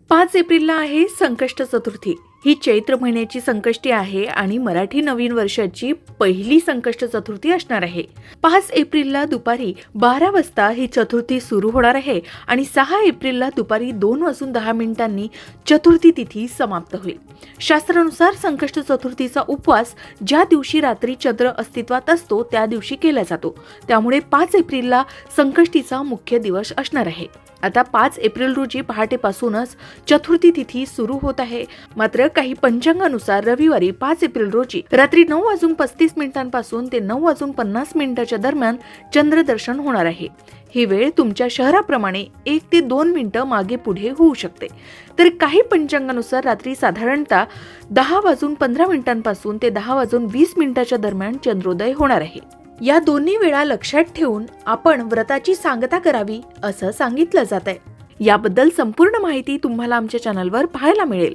5 एप्रिलला आहे संकष्ट चतुर्थी। ही चैत्र महिन्याची संकष्टी आहे आणि मराठी नवीन वर्षाची पहिली संकष्ट चतुर्थी असणार आहे। 5 एप्रिलला दुपारी 12 वाजता ही चतुर्थी सुरू होणार आहे आणि 6 एप्रिलला दुपारी 2:10 चतुर्थी तिथी समाप्त होईल। शास्त्रानुसार संकष्ट चतुर्थीचा उपवास ज्या दिवशी रात्री चंद्र अस्तित्वात असतो त्या दिवशी केला जातो, त्यामुळे 5 एप्रिलला संकष्टीचा मुख्य दिवस असणार आहे। आता 5 एप्रिल रोजी पहाटेपासूनच चतुर्थी तिथी सुरू होत आहे। मात्र काही पंचांगानुसार रविवारी 5 एप्रिल रोजी रात्री 9:35 पासून ते 9:50 दरम्यान चंद्रदर्शन होणार आहे। ही वेळ तुमच्या शहराप्रमाणे 1 ते 2 मिनिटं मागे पुढे होऊ शकते। तर काही पंचांगानुसार रात्री साधारणतः 10:15 पासून ते 10:20 दरम्यान चंद्रोदय होणार आहे। या दोन्ही वेळा लक्षात ठेवून आपण व्रताची सांगता करावी असं सांगितलं जात आहे। याबद्दल संपूर्ण माहिती तुम्हाला आमच्या चॅनलवर पाहायला मिळेल।